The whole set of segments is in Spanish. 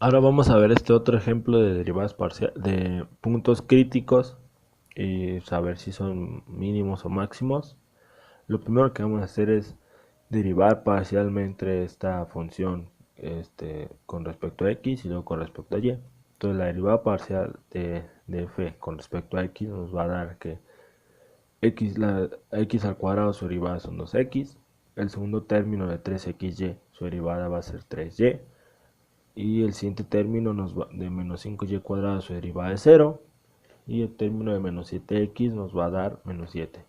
Ahora vamos a ver este otro ejemplo de derivadas parciales de puntos críticos y saber si son mínimos o máximos. Lo primero que vamos a hacer es derivar parcialmente esta función con respecto a x y luego con respecto a y. Entonces la derivada parcial de f con respecto a x nos va a dar que x al cuadrado su derivada son 2x. El segundo término de 3xy su derivada va a ser 3y. Y el siguiente término de menos 5y cuadrado su derivada es 0. Y el término de menos 7x nos va a dar menos 7.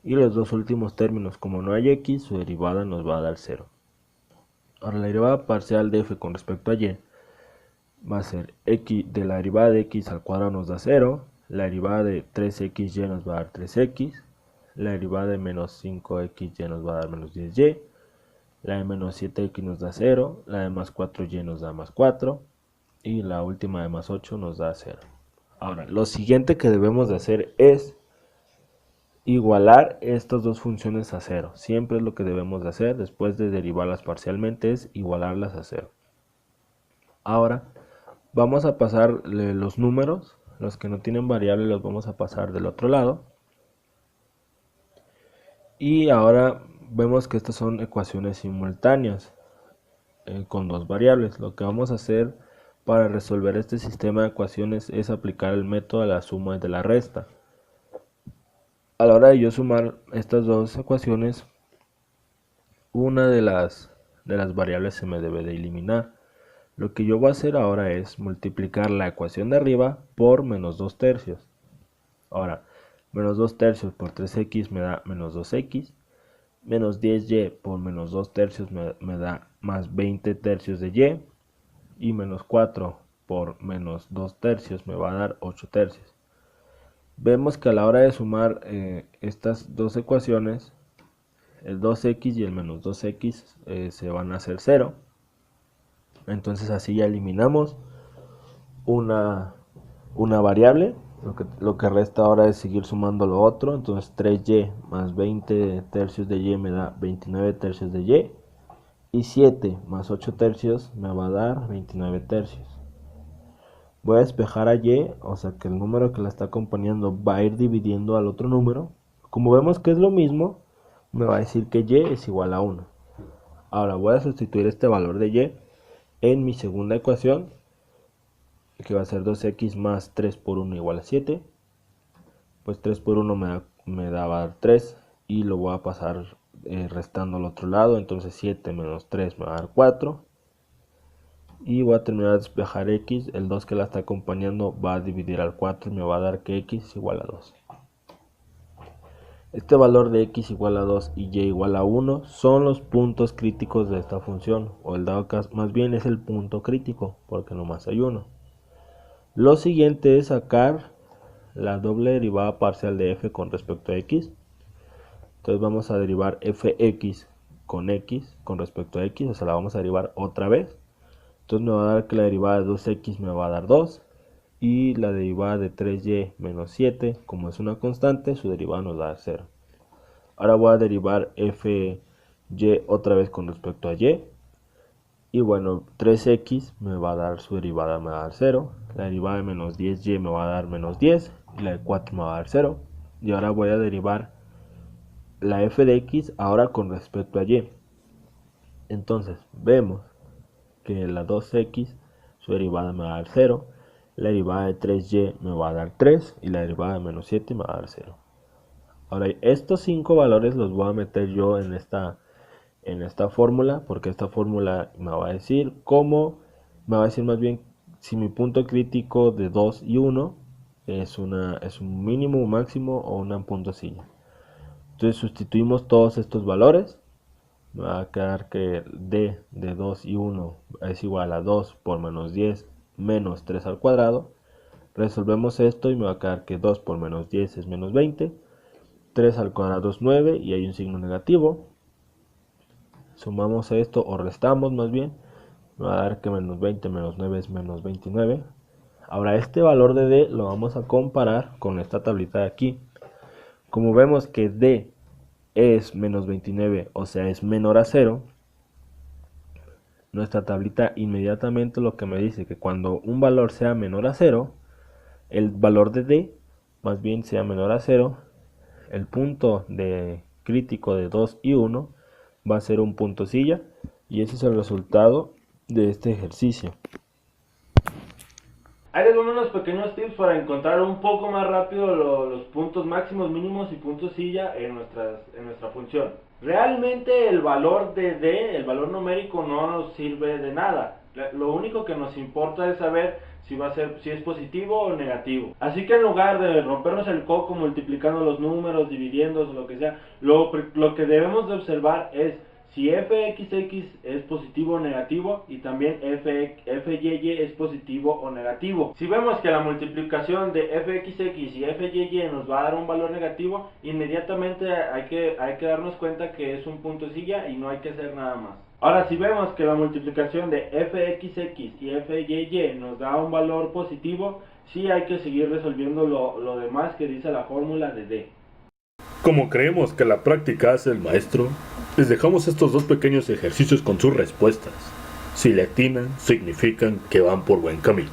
Y los dos últimos términos, como no hay x, su derivada nos va a dar 0. Ahora la derivada parcial de f con respecto a y va a ser x de la derivada de x al cuadrado nos da 0. La derivada de 3xy nos va a dar 3x. La derivada de menos 5xy nos va a dar menos 10y. La de menos 7x nos da 0. La de más 4y nos da más 4. Y la última de más 8 nos da 0. Ahora, lo siguiente que debemos de hacer es igualar estas dos funciones a 0. Siempre es lo que debemos de hacer después de derivarlas parcialmente, es igualarlas a 0. Ahora, vamos a pasar los números, los que no tienen variable los vamos a pasar del otro lado. Y ahora vemos que estas son ecuaciones simultáneas con dos variables. Lo que vamos a hacer para resolver este sistema de ecuaciones es aplicar el método de la suma y de la resta. A la hora de yo sumar estas dos ecuaciones, una de las variables se me debe de eliminar. Lo que yo voy a hacer ahora es multiplicar la ecuación de arriba por menos 2 tercios. Ahora, menos 2 tercios por 3x me da menos 2x. Menos 10y por menos 2 tercios me da más 20 tercios de y. Y menos 4 por menos 2 tercios me va a dar 8 tercios. Vemos que a la hora de sumar estas dos ecuaciones, el 2x y el menos 2x se van a hacer 0. Entonces así ya eliminamos una variable. Lo que resta ahora es seguir sumando lo otro. Entonces 3y más 20 tercios de y me da 29 tercios de y. Y 7 más 8 tercios me va a dar 29 tercios. Voy a despejar a y, o sea que el número que la está acompañando va a ir dividiendo al otro número. Como vemos que es lo mismo, me va a decir que y es igual a 1. Ahora voy a sustituir este valor de y en mi segunda ecuación, que va a ser 2x más 3 por 1 igual a 7. Pues 3 por 1 me da va a dar 3 y lo voy a pasar restando al otro lado. Entonces 7 menos 3 me va a dar 4. Y voy a terminar de despejar x, el 2 que la está acompañando va a dividir al 4 y me va a dar que x es igual a 2. Este valor de x igual a 2 y y igual a 1 son los puntos críticos de esta función, o el dado caso, más bien es el punto crítico, porque nomás hay uno. Lo siguiente es sacar la doble derivada parcial de f con respecto a x. Entonces vamos a derivar fx con respecto a x, o sea la vamos a derivar otra vez. Entonces me va a dar que la derivada de 2x me va a dar 2. Y la derivada de 3y menos 7, como es una constante, su derivada nos va a dar 0. Ahora voy a derivar fy otra vez con respecto a y. Y bueno, 3x me va a dar su derivada, me va a dar 0. La derivada de menos 10y me va a dar menos 10. Y la de 4 me va a dar 0. Y ahora voy a derivar la f de x ahora con respecto a y. Entonces vemos que la 2x, su derivada me va a dar 0, la derivada de 3y me va a dar 3 y la derivada de menos 7 me va a dar 0. Ahora estos 5 valores los voy a meter yo en esta fórmula, porque esta fórmula me va a decir cómo, me va a decir más bien si mi punto crítico de 2 y 1 es un mínimo, un máximo o una puntosilla. Entonces sustituimos todos estos valores. Me va a quedar que d de 2 y 1 es igual a 2 por menos 10 menos 3 al cuadrado. Resolvemos esto y me va a quedar que 2 por menos 10 es menos 20. 3 al cuadrado es 9 y hay un signo negativo. Sumamos esto o restamos más bien. Me va a dar que menos 20 menos 9 es menos 29. Ahora este valor de d lo vamos a comparar con esta tablita de aquí. Como vemos que d es menos 29, o sea es menor a 0, nuestra tablita inmediatamente lo que me dice que cuando un valor sea menor a 0, el valor de D más bien sea menor a 0, el punto de crítico de 2 y 1 va a ser un punto silla, y ese es el resultado de este ejercicio. Ahí les doy unos pequeños tips para encontrar un poco más rápido los puntos máximos, mínimos y puntos silla en nuestra función. Realmente el valor de D, el valor numérico, no nos sirve de nada. Lo único que nos importa es saber si es positivo o negativo. Así que en lugar de rompernos el coco multiplicando los números, dividiendo, lo que sea, lo que debemos de observar es si fxx es positivo o negativo, y también fyy es positivo o negativo. Si vemos que la multiplicación de fxx y fyy nos va a dar un valor negativo, inmediatamente hay que darnos cuenta que es un punto silla y no hay que hacer nada más. Ahora, si vemos que la multiplicación de fxx y fyy nos da un valor positivo, sí hay que seguir resolviendo lo demás que dice la fórmula de D. Como creemos que la práctica hace el maestro, les dejamos estos dos pequeños ejercicios con sus respuestas. Si le atinan, significan que van por buen camino.